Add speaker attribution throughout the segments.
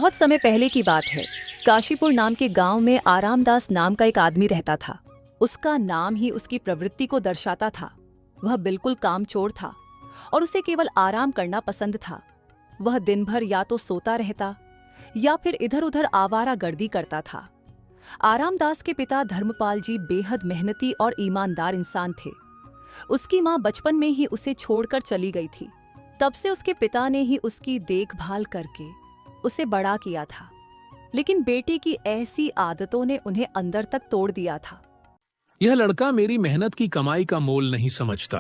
Speaker 1: बहुत समय पहले की बात है। काशीपुर नाम के गांव में आरामदास नाम का एक आदमी रहता था। उसका नाम ही उसकी प्रवृत्ति को दर्शाता था। वह बिल्कुल कामचोर था और उसे केवल आराम करना पसंद था। वह दिन भर या तो सोता रहता या फिर इधर उधर आवारागर्दी करता था। आरामदास के पिता धर्मपाल जी बेहद मेहनती और ईमानदार इंसान थे। उसकी मां बचपन में ही उसे छोड़कर चली गई थी। तब से उसके पिता ने ही उसकी देखभाल करके उसे बड़ा किया था। लेकिन बेटे की ऐसी आदतों ने उन्हें अंदर तक तोड़ दिया था।
Speaker 2: यह लड़का मेरी मेहनत की कमाई का मोल नहीं समझता।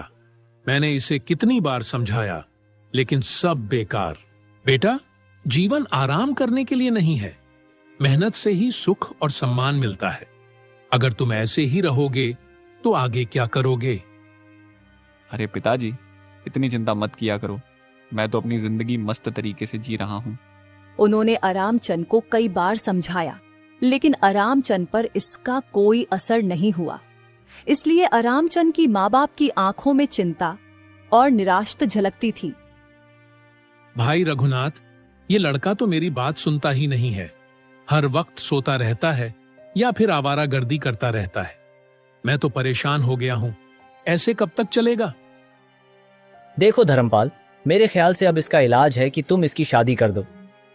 Speaker 2: मैंने इसे कितनी बार समझाया, लेकिन सब बेकार। बेटा, जीवन आराम करने के लिए नहीं है। मेहनत से ही सुख और सम्मान मिलता है। अगर तुम ऐसे ही रहोगे तो आगे क्या करोगे?
Speaker 3: अरे पिताजी, इतनी चिंता मत किया करो। मैं तो अपनी जिंदगी मस्त तरीके से जी रहा हूँ।
Speaker 1: उन्होंने आरामचंद को कई बार समझाया, लेकिन आरामचंद पर इसका कोई असर नहीं हुआ। इसलिए आरामचंद की माँ बाप की आंखों में चिंता और निराशा झलकती थी।
Speaker 2: भाई रघुनाथ, ये लड़का तो मेरी बात सुनता ही नहीं है। हर वक्त सोता रहता है या फिर आवारागर्दी करता रहता है। मैं तो परेशान हो गया हूँ। ऐसे कब तक चलेगा?
Speaker 4: देखो धर्मपाल, मेरे ख्याल से अब इसका इलाज है कि तुम इसकी शादी कर दो।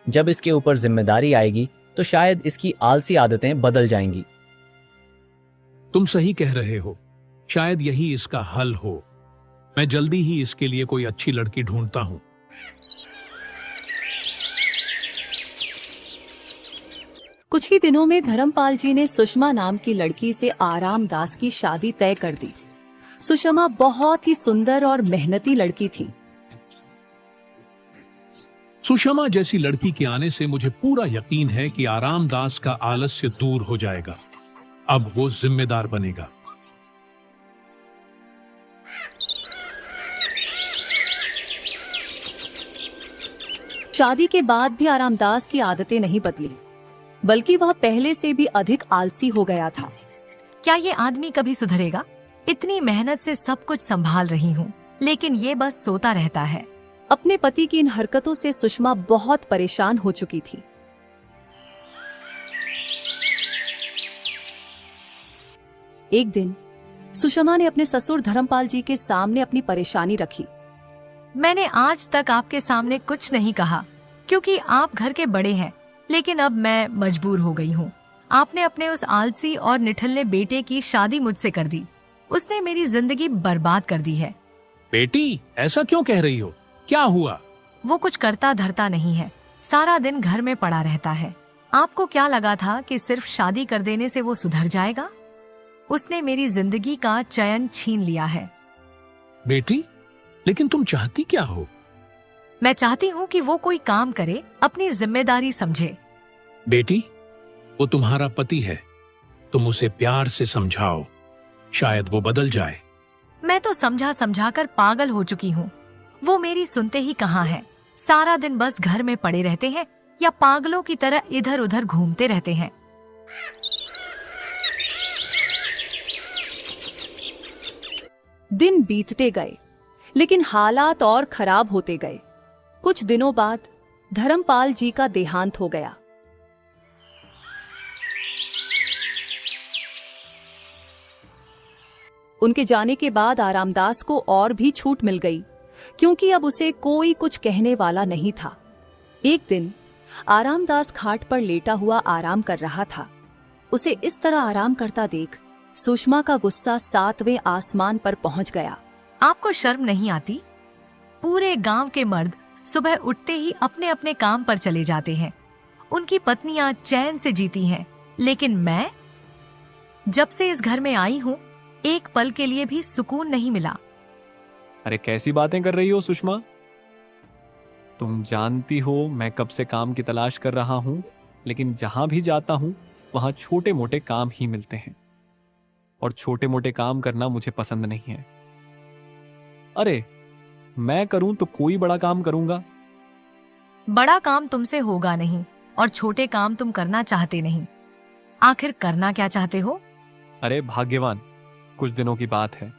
Speaker 4: जब इसके ऊपर जिम्मेदारी आएगी तो शायद इसकी आलसी आदतें बदल जाएंगी।
Speaker 2: तुम सही कह रहे हो। शायद यही इसका हल हो। मैं जल्दी ही इसके लिए कोई अच्छी लड़की ढूंढता हूँ।
Speaker 1: कुछ ही दिनों में धर्मपाल जी ने सुषमा नाम की लड़की से आरामदास की शादी तय कर दी। सुषमा बहुत ही सुंदर और मेहनती लड़की थी।
Speaker 2: सुषमा जैसी लड़की के आने से मुझे पूरा यकीन है कि आरामदास का आलस्य दूर हो जाएगा। अब वो जिम्मेदार बनेगा।
Speaker 1: शादी के बाद भी आरामदास की आदतें नहीं बदली, बल्कि वह पहले से भी अधिक आलसी हो गया था।
Speaker 5: क्या ये आदमी कभी सुधरेगा? इतनी मेहनत से सब कुछ संभाल रही हूँ, लेकिन ये बस सोता रहता है।
Speaker 1: अपने पति की इन हरकतों से सुषमा बहुत परेशान हो चुकी थी। एक दिन सुषमा ने अपने ससुर धर्मपाल जी के सामने अपनी परेशानी रखी।
Speaker 5: मैंने आज तक आपके सामने कुछ नहीं कहा क्योंकि आप घर के बड़े हैं, लेकिन अब मैं मजबूर हो गई हूँ। आपने अपने उस आलसी और निठल्ले बेटे की शादी मुझसे कर दी। उसने मेरी जिंदगी बर्बाद कर दी है।
Speaker 2: बेटी, ऐसा क्यों कह रही हो? क्या हुआ?
Speaker 5: वो कुछ करता धरता नहीं है, सारा दिन घर में पड़ा रहता है। आपको क्या लगा था कि सिर्फ शादी कर देने से वो सुधर जाएगा? उसने मेरी जिंदगी का चयन छीन लिया है।
Speaker 2: बेटी, लेकिन तुम चाहती क्या हो?
Speaker 5: मैं चाहती हूँ कि वो कोई काम करे, अपनी जिम्मेदारी समझे।
Speaker 2: बेटी, वो तुम्हारा पति है। तुम उसे प्यार से समझाओ, शायद वो बदल जाए।
Speaker 5: मैं तो समझा समझा कर पागल हो चुकी हूँ। वो मेरी सुनते ही कहाँ है। सारा दिन बस घर में पड़े रहते हैं या पागलों की तरह इधर उधर घूमते रहते हैं।
Speaker 1: दिन बीतते गए, लेकिन हालात और खराब होते गए। कुछ दिनों बाद धर्मपाल जी का देहांत हो गया। उनके जाने के बाद आरामदास को और भी छूट मिल गई, क्योंकि अब उसे कोई कुछ कहने वाला नहीं था। एक दिन आरामदास खाट पर लेटा हुआ आराम कर रहा था। उसे इस तरह आराम करता देख सुषमा का गुस्सा 7वें आसमान पर पहुंच गया।
Speaker 5: आपको शर्म नहीं आती? पूरे गांव के मर्द सुबह उठते ही अपने अपने काम पर चले जाते हैं। उनकी पत्नियां चैन से जीती हैं, लेकिन मैं जब से इस घर में आई हूँ, एक पल के लिए भी सुकून नहीं मिला।
Speaker 3: अरे कैसी बातें कर रही हो सुषमा? तुम जानती हो मैं कब से काम की तलाश कर रहा हूँ, लेकिन जहां भी जाता हूँ वहां छोटे मोटे काम ही मिलते हैं, और छोटे मोटे काम करना मुझे पसंद नहीं है। अरे मैं करूं तो कोई बड़ा काम करूंगा।
Speaker 5: बड़ा काम तुमसे होगा नहीं, और छोटे काम तुम करना चाहते नहीं। आखिर करना क्या चाहते हो?
Speaker 3: अरे भाग्यवान, कुछ दिनों की बात है।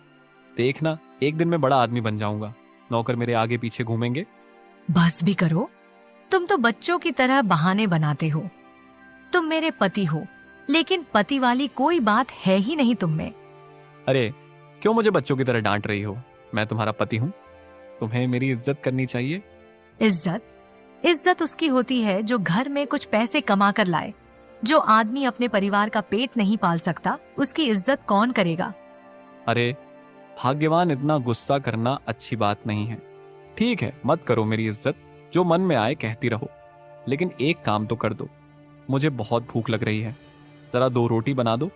Speaker 3: देखना, एक दिन मैं बड़ा आदमी बन जाऊंगा। नौकर मेरे आगे पीछे घूमेंगे।
Speaker 5: बस भी करो। तुम तो बच्चों की तरह बहाने बनाते हो। तुम मेरे पति हो, लेकिन पति वाली कोई बात है ही नहीं तुम में।
Speaker 3: अरे क्यों मुझे बच्चों की तरह डांट रही हो? मैं तुम्हारा पति हूँ, तुम्हें मेरी इज्जत करनी चाहिए।
Speaker 5: इज्जत उसकी होती है जो घर में कुछ पैसे कमा कर लाए। जो आदमी अपने परिवार का पेट नहीं पाल सकता, उसकी इज्जत कौन करेगा?
Speaker 3: अरे भाग्यवान, इतना गुस्सा करना अच्छी बात नहीं है। ठीक है, मत करो मेरी इज्जत, जो मन में आए कहती रहो, लेकिन एक काम तो कर दो। मुझे बहुत भूख लग रही है, जरा 2 रोटी बना दो।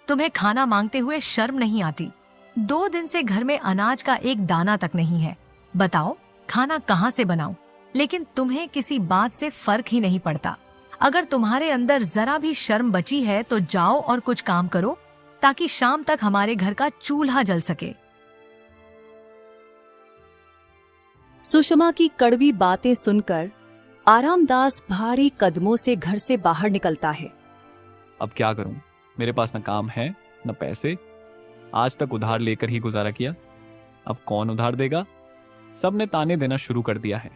Speaker 5: तुम्हें खाना मांगते हुए शर्म नहीं आती? 2 दिन से घर में अनाज का एक दाना तक नहीं है। बताओ खाना कहाँ से बनाऊं? लेकिन तुम्हें किसी बात से फर्क ही नहीं पड़ता। अगर तुम्हारे अंदर जरा भी शर्म बची है तो जाओ और कुछ काम करो, ताकि शाम तक हमारे घर का चूल्हा जल सके।
Speaker 1: सुषमा की कड़वी बातें सुनकर आरामदास भारी कदमों से घर से बाहर निकलता है।
Speaker 3: अब क्या करूं? मेरे पास न काम है न पैसे। आज तक उधार लेकर ही गुजारा किया, अब कौन उधार देगा? सबने ताने देना शुरू कर दिया है।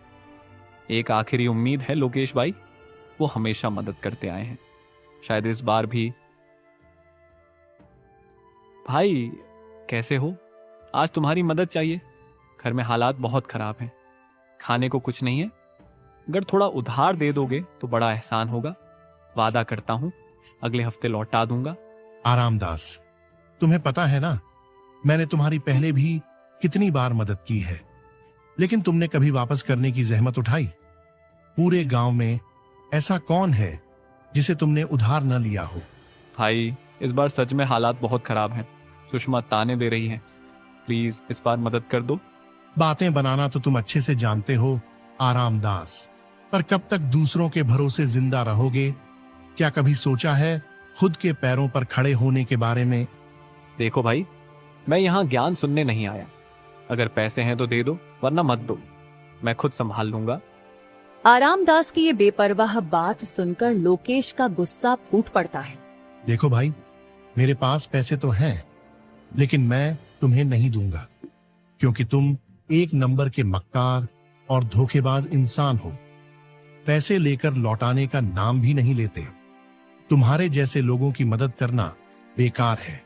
Speaker 3: एक आखिरी उम्मीद है लोकेश भाई, वो हमेशा मदद करते आए हैं, शायद इस बार भी। भाई कैसे हो? आज तुम्हारी मदद चाहिए। घर में हालात बहुत खराब हैं, खाने को कुछ नहीं है। अगर थोड़ा उधार दे दोगे तो बड़ा एहसान होगा। वादा करता हूं अगले हफ्ते लौटा दूंगा।
Speaker 6: आरामदास, तुम्हें पता है ना, मैंने तुम्हारी पहले भी कितनी बार मदद की है, लेकिन तुमने कभी वापस करने की जहमत उठाई? पूरे गांव में ऐसा कौन है जिसे तुमने उधार न लिया हो?
Speaker 3: भाई इस बार सच में हालात बहुत खराब हैं। सुषमा ताने दे रही है, प्लीज इस बार मदद कर दो।
Speaker 6: बातें बनाना तो तुम अच्छे से जानते हो आरामदास, पर कब तक दूसरों के भरोसे जिंदा रहोगे? क्या कभी सोचा है खुद के पैरों पर खड़े होने के बारे में?
Speaker 3: देखो भाई, मैं यहाँ ज्ञान सुनने नहीं आया। अगर पैसे हैं तो दे दो, वरना मत दो, मैं खुद संभाल लूंगा।
Speaker 1: आरामदास की ये बेपरवाह बात सुनकर लोकेश का गुस्सा फूट पड़ता है।
Speaker 6: देखो भाई, मेरे पास पैसे तो हैं, लेकिन मैं तुम्हें नहीं दूंगा, क्योंकि तुम 1 नंबर के मक्कार और धोखेबाज इंसान हो। पैसे लेकर लौटाने का नाम भी नहीं लेते। तुम्हारे जैसे लोगों की मदद करना बेकार है।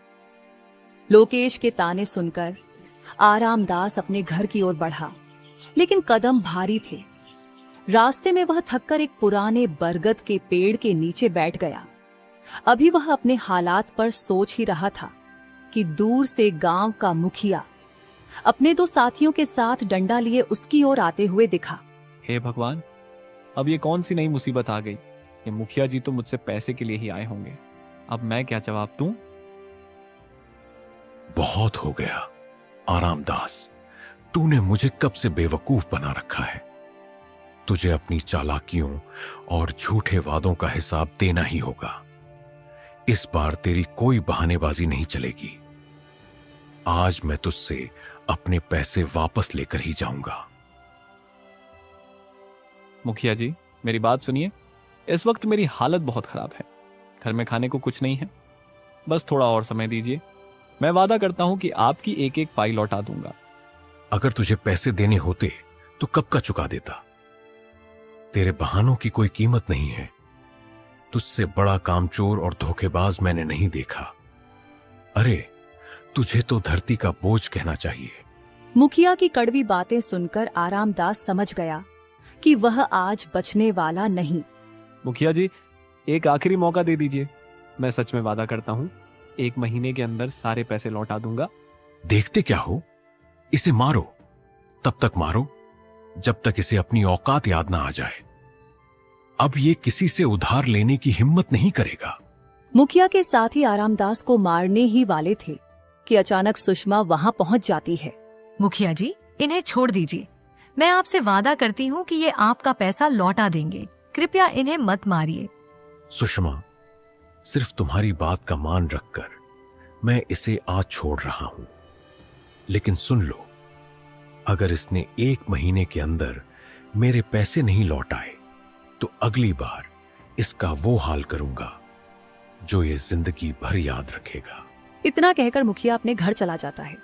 Speaker 1: लोकेश के ताने सुनकर आरामदास अपने घर की ओर बढ़ा, लेकिन कदम भारी थे। रास्ते में वह थककर एक पुराने बरगद के पेड़ के नीचे बैठ गया। अभी वह अपने हालात पर सोच ही रहा था कि दूर से गांव का मुखिया अपने 2 साथियों के साथ डंडा लिए उसकी ओर आते हुए दिखा।
Speaker 3: हे भगवान, अब ये कौन सी नई मुसीबत आ गई? ये मुखिया जी तो मुझसे पैसे के लिए ही आए होंगे। अब मैं क्या जवाब दूं?
Speaker 7: बहुत हो गया आरामदास, तूने मुझे कब से बेवकूफ बना रखा है। तुझे अपनी चालाकियों और झूठे वादों का हिसाब देना ही होगा। इस बार तेरी कोई बहानेबाजी नहीं चलेगी। आज मैं तुझसे अपने पैसे वापस लेकर ही जाऊंगा।
Speaker 3: मुखिया जी, मेरी बात सुनिए। इस वक्त मेरी हालत बहुत खराब है, घर में खाने को कुछ नहीं है। बस थोड़ा और समय दीजिए, मैं वादा करता हूं कि आपकी 1-1 पाई लौटा दूंगा।
Speaker 7: अगर तुझे पैसे देने होते तो कब का चुका देता। तेरे बहानों की कोई कीमत नहीं है। तुझसे बड़ा कामचोर और धोखेबाज मैंने नहीं देखा। अरे, तुझे तो धरती का बोझ कहना चाहिए।
Speaker 1: मुखिया की कड़वी बातें सुनकर आरामदास समझ गया कि वह आज बचने वाला नहीं।
Speaker 3: मुखिया जी, एक आखिरी मौका दे दीजिए। मैं सच में वादा करता हूं 1 महीने के अंदर सारे पैसे लौटा दूंगा।
Speaker 7: देखते क्या हो, इसे मारो। तब तक मारो जब तक इसे अपनी औकात याद ना आ जाए। अब ये किसी से उधार लेने की हिम्मत नहीं करेगा।
Speaker 1: मुखिया के साथी आरामदास को मारने ही वाले थे कि अचानक सुषमा वहां पहुंच जाती है।
Speaker 5: मुखिया जी, इन्हें छोड़ दीजिए। मैं आपसे वादा करती हूँ कि ये आपका पैसा लौटा देंगे। कृपया इन्हें मत मारिए।
Speaker 7: सुषमा, सिर्फ तुम्हारी बात का मान रखकर मैं इसे आज छोड़ रहा हूं, लेकिन सुन लो, अगर इसने 1 महीने के अंदर मेरे पैसे नहीं लौटाए तो अगली बार इसका वो हाल करूंगा जो ये जिंदगी भर याद रखेगा।
Speaker 1: इतना कहकर मुखिया अपने घर चला जाता है।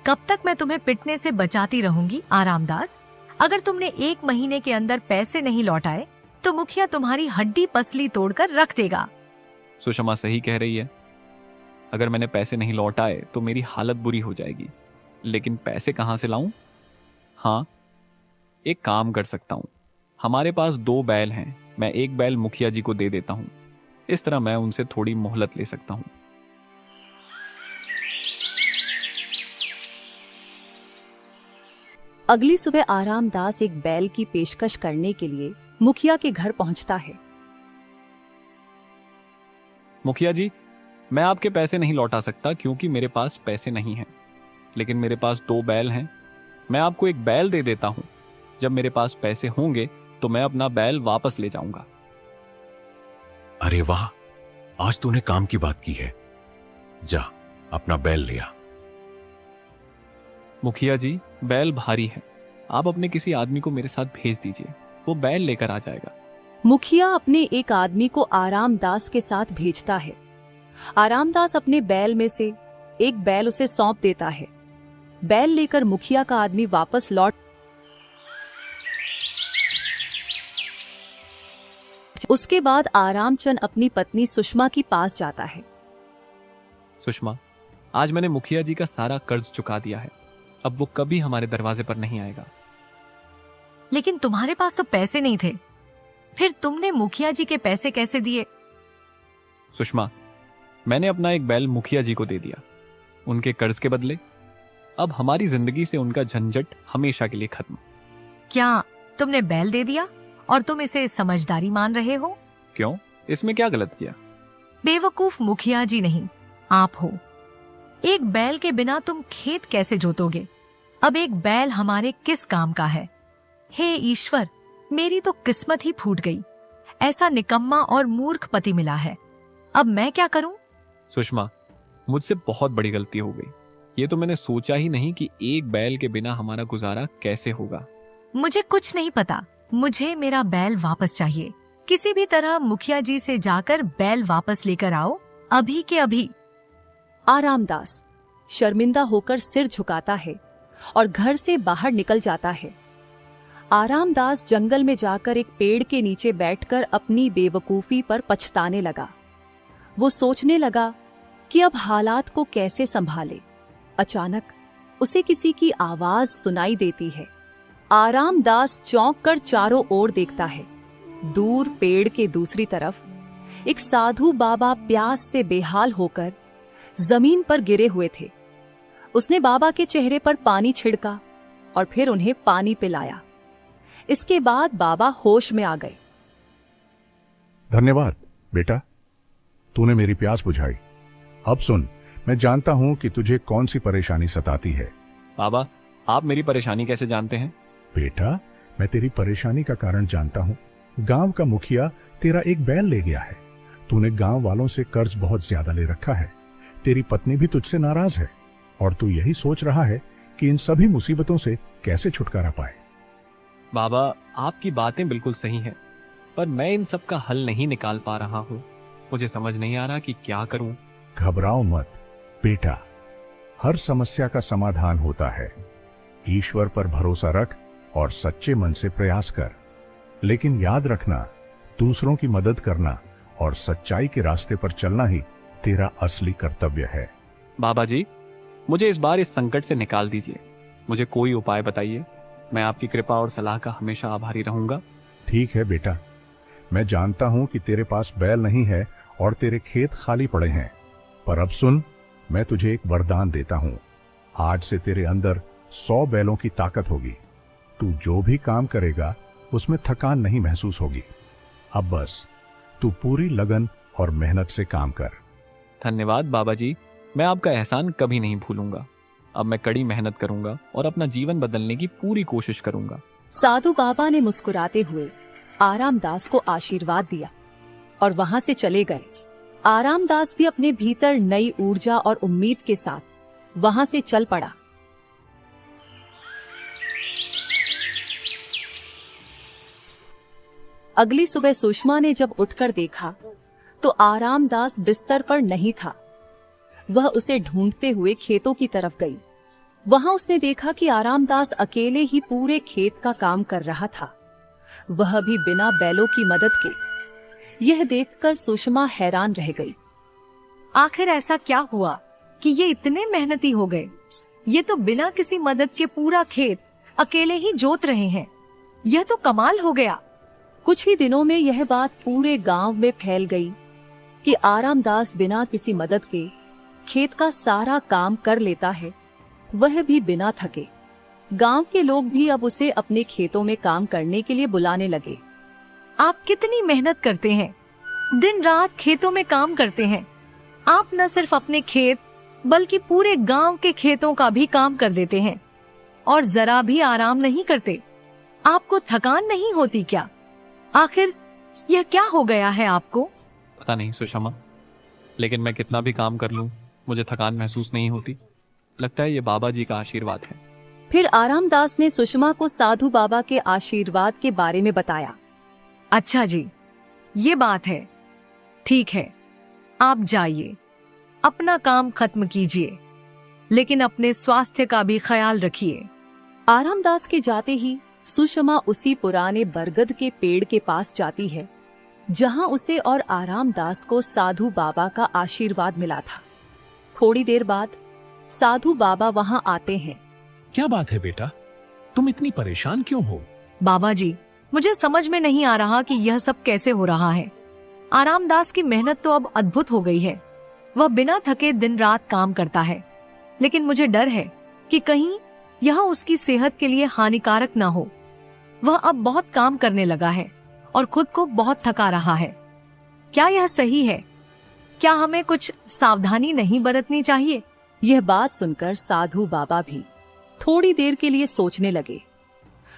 Speaker 5: कब तक मैं तुम्हें पिटने से बचाती रहूंगी आरामदास? अगर तुमने 1 महीने के अंदर पैसे नहीं लौटाए तो मुखिया तुम्हारी हड्डी पसली तोड़कर रख देगा।
Speaker 3: सुषमा सही कह रही है। अगर मैंने पैसे नहीं लौटाए तो मेरी हालत बुरी हो जाएगी। लेकिन पैसे कहां से लाऊं? हाँ, एक काम कर सकता हूं। हमारे पास 2 बैल हैं। मैं एक बैल मुखिया जी को दे देता हूं। इस तरह मैं उनसे थोड़ी मोहलत ले सकता हूं।
Speaker 1: अगली सुबह आरामदास एक बैल की पेशकश करने के लिए मुखिया के घर पहुंचता है।
Speaker 3: मुखिया जी, मैं आपके पैसे नहीं लौटा सकता क्योंकि मेरे पास पैसे नहीं हैं। लेकिन मेरे पास 2 बैल हैं। मैं आपको एक बैल दे देता हूं। जब मेरे पास पैसे होंगे तो मैं अपना बैल वापस ले जाऊंगा।
Speaker 7: अरे वाह, आज तूने काम की बात की है। जा, अपना बैल ले आ।
Speaker 3: मुखिया जी, बैल भारी है। आप अपने किसी आदमी को मेरे साथ भेज दीजिए, वो बैल लेकर आ जाएगा।
Speaker 1: मुखिया अपने एक आदमी को आरामदास के साथ भेजता है। आरामदास अपने बैल में से एक बैल उसे सौंप देता है। बैल लेकर मुखिया का आदमी वापस लौट उसके बाद आरामचंद अपनी पत्नी सुषमा के पास जाता है।
Speaker 3: सुषमा, आज मैंने मुखिया जी का सारा कर्ज चुका दिया है। अब वो कभी हमारे दरवाजे पर नहीं आएगा।
Speaker 5: लेकिन तुम्हारे पास तो पैसे नहीं थे, फिर तुमने मुखिया जी के पैसे कैसे दिए?
Speaker 3: सुषमा, मैंने अपना एक बैल मुखिया जी को दे दिया, उनके कर्ज के बदले। अब हमारी जिंदगी से उनका झंझट हमेशा के लिए खत्म।
Speaker 5: क्या तुमने बैल दे दिया और तुम इसे समझदारी मान रहे हो?
Speaker 3: क्यों? इसमें क्या गलत किया?
Speaker 5: बेवकूफ मुखिया जी नहीं, आप हो। एक बैल के बिना तुम खेत कैसे जोतोगे? अब एक बैल हमारे किस काम का है? हे ईश्वर, मेरी तो किस्मत ही फूट गई। ऐसा निकम्मा और मूर्ख पति मिला है। अब मैं क्या करूं?
Speaker 3: सुषमा, मुझसे बहुत बड़ी गलती हो गई। ये तो मैंने सोचा ही नहीं कि एक बैल के बिना हमारा गुजारा कैसे होगा।
Speaker 5: मुझे कुछ नहीं पता। मुझे मेरा बैल वापस चाहिए। किसी भी तरह मुखिया जी से जाकर बैल वापस लेकर आओ, अभी के अभी।
Speaker 1: आरामदास शर्मिंदा होकर सिर झुकाता है और घर से बाहर निकल जाता है। आरामदास जंगल में जाकर एक पेड़ के नीचे बैठकर अपनी बेवकूफी पर पछताने लगा। वो सोचने लगा कि अब हालात को कैसे संभाले। अचानक उसे किसी की आवाज सुनाई देती है। आरामदास चौंक कर चारों ओर देखता है। दूर पेड़ के दूसरी तरफ एक साधु बाबा प्यास से बेहाल होकर जमीन पर गिरे हुए थे। उसने बाबा के चेहरे पर पानी छिड़का और फिर उन्हें पानी पिलाया। इसके बाद बाबा होश में आ गए।
Speaker 8: धन्यवाद बेटा, तूने मेरी प्यास बुझाई। अब सुन, मैं जानता हूं कि तुझे कौन सी परेशानी सताती है।
Speaker 3: बाबा, आप मेरी परेशानी कैसे जानते हैं?
Speaker 8: बेटा, मैं तेरी परेशानी का कारण जानता हूं। गांव का मुखिया तेरा एक बैल ले गया है। तूने गांव वालों से कर्ज बहुत ज्यादा ले रखा है। तेरी पत्नी भी तुझसे नाराज है और तू यही सोच रहा है कि इन सभी मुसीबतों से कैसे छुटकारा पाए।
Speaker 3: बाबा, आपकी बातें बिल्कुल सही हैं, पर मैं इन सब का हल नहीं निकाल पा रहा हूँ। मुझे समझ नहीं आ रहा कि क्या करूं।
Speaker 8: घबराओ मत बेटा, हर समस्या का समाधान होता है। ईश्वर पर भरोसा रख और सच्चे मन से प्रयास कर। लेकिन याद रखना, दूसरों की मदद करना और सच्चाई के रास्ते पर चलना ही तेरा असली कर्तव्य है।
Speaker 3: बाबा जी, मुझे इस बार इस संकट से निकाल दीजिए। मुझे कोई उपाय बताइए। मैं आपकी कृपा और सलाह का हमेशा आभारी रहूंगा।
Speaker 8: ठीक है बेटा, मैं जानता हूं कि तेरे पास बैल नहीं है और तेरे खेत खाली पड़े हैं, पर अब सुन, मैं तुझे एक वरदान देता हूं। आज से तेरे अंदर 100 बैलों की ताकत होगी। तू जो भी काम करेगा उसमें थकान नहीं महसूस होगी। अब बस तू पूरी लगन और मेहनत से काम कर।
Speaker 3: धन्यवाद बाबा जी, मैं आपका एहसान कभी नहीं भूलूंगा। अब मैं कड़ी मेहनत करूंगा और अपना जीवन बदलने की पूरी कोशिश करूंगा।
Speaker 1: साधु बाबा ने मुस्कुराते हुए आरामदास को आशीर्वाद दिया और वहां से चले गए। आरामदास भी अपने भीतर नई ऊर्जा और उम्मीद के साथ वहां से चल पड़ा। अगली सुबह सुषमा ने जब उठकर देखा तो आरामदास बिस्तर पर नहीं था। वह उसे ढूंढते हुए खेतों की तरफ गई। वहां उसने देखा कि आरामदास अकेले ही पूरे खेत का काम कर रहा था, वह भी बिना बैलों की मदद के। यह देखकर सुषमा हैरान रह गई।
Speaker 5: आखिर ऐसा क्या हुआ कि ये इतने मेहनती हो गए? ये तो बिना किसी मदद के पूरा खेत अकेले ही जोत रहे हैं। यह तो कमाल हो गया।
Speaker 1: कुछ ही दिनों में यह बात पूरे गांव में फैल गई कि आरामदास बिना किसी मदद के खेत का सारा काम कर लेता है, वह भी बिना थके। गांव के लोग भी अब उसे अपने खेतों में काम करने के लिए बुलाने लगे।
Speaker 5: आप कितनी मेहनत करते हैं, दिन रात खेतों में काम करते हैं। आप न सिर्फ अपने खेत बल्कि पूरे गांव के खेतों का भी काम कर देते हैं और जरा भी आराम नहीं करते। आपको थकान नहीं होती क्या? आखिर यह क्या हो गया है आपको?
Speaker 3: पता नहीं सुषमा, लेकिन मैं कितना भी काम कर लूं मुझे थकान महसूस नहीं होती। लगता है ये बाबा जी का आशीर्वाद है।
Speaker 1: फिर आरामदास ने सुषमा को साधु बाबा के आशीर्वाद के बारे में बताया।
Speaker 5: अच्छा जी, ये बात है। ठीक है, आप जाइए, अपना काम खत्म कीजिए, लेकिन अपने स्वास्थ्य का भी ख्याल रखिए।
Speaker 1: आरामदास के जाते ही सुषमा उसी पुराने बरगद के पेड़ के पास जाती है जहां उसे और आरामदास को साधु बाबा का आशीर्वाद मिला था। थोड़ी देर बाद साधु बाबा वहां आते हैं।
Speaker 2: क्या बात है बेटा, तुम इतनी परेशान क्यों हो?
Speaker 5: बाबा जी, मुझे समझ में नहीं आ रहा कि यह सब कैसे हो रहा है। आरामदास की मेहनत तो अब अद्भुत हो गई है। वह बिना थके दिन रात काम करता है, लेकिन मुझे डर है कि कहीं यह उसकी सेहत के लिए हानिकारक ना हो। वह अब बहुत काम करने लगा है और खुद को बहुत थका रहा है। क्या यह सही है? क्या हमें कुछ सावधानी नहीं बरतनी चाहिए?
Speaker 1: यह बात सुनकर साधु बाबा भी थोड़ी देर के लिए सोचने लगे।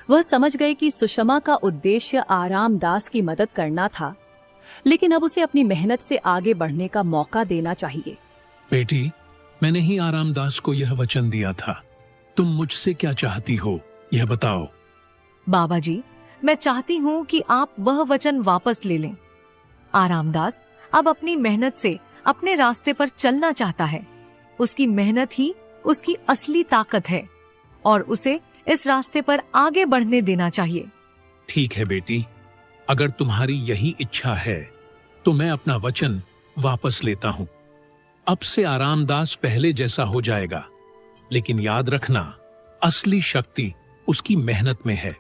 Speaker 1: वह समझ गए कि सुषमा का उद्देश्य आरामदास की मदद करना था, लेकिन अब उसे अपनी मेहनत से आगे बढ़ने का मौका देना चाहिए।
Speaker 2: बेटी, मैंने ही आरामदास को यह वचन दिया था। तुम मुझसे क्या चाहती हो, यह बताओ।
Speaker 5: बाबा जी, मैं चाहती हूँ कि आप वह वचन वापस ले लें। आरामदास अब अपनी मेहनत से अपने रास्ते पर चलना चाहता है। उसकी मेहनत ही उसकी असली ताकत है और उसे इस रास्ते पर आगे बढ़ने देना चाहिए।
Speaker 2: ठीक है बेटी, अगर तुम्हारी यही इच्छा है तो मैं अपना वचन वापस लेता हूं। अब से आरामदास पहले जैसा हो जाएगा, लेकिन याद रखना, असली शक्ति उसकी मेहनत में है।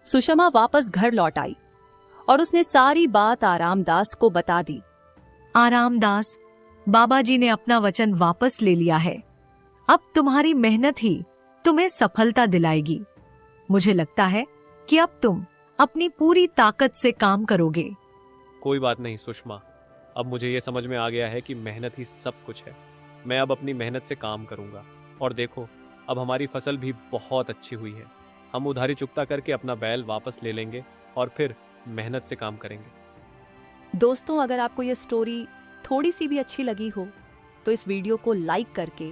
Speaker 1: सुषमा वापस घर लौट आई और उसने सारी बात आरामदास को बता दी।
Speaker 5: आरामदास, बाबा जी ने अपना वचन वापस ले लिया है। अब तुम्हारी मेहनत ही तुम्हें सफलता दिलाएगी। मुझे लगता है कि अब तुम अपनी पूरी ताकत से काम करोगे।
Speaker 3: कोई बात नहीं सुषमा, अब मुझे ये समझ में आ गया है कि मेहनत ही सब कुछ है। मैं अब अपनी मेहनत से काम करूंगा और देखो, अब हमारी फसल भी बहुत अच्छी हुई है। हम उधारी चुकता करके अपना बैल वापस ले लेंगे और फिर मेहनत से काम करेंगे।
Speaker 1: दोस्तों, अगर आपको यह स्टोरी थोड़ी सी भी अच्छी लगी हो तो इस वीडियो को लाइक करके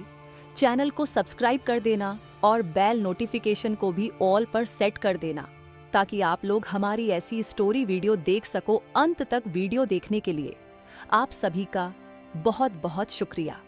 Speaker 1: चैनल को सब्सक्राइब कर देना और बेल नोटिफिकेशन को भी ऑल पर सेट कर देना, ताकि आप लोग हमारी ऐसी स्टोरी वीडियो देख सको। अंत तक वीडियो देखने के लिए आप सभी का बहुत बहुत शुक्रिया।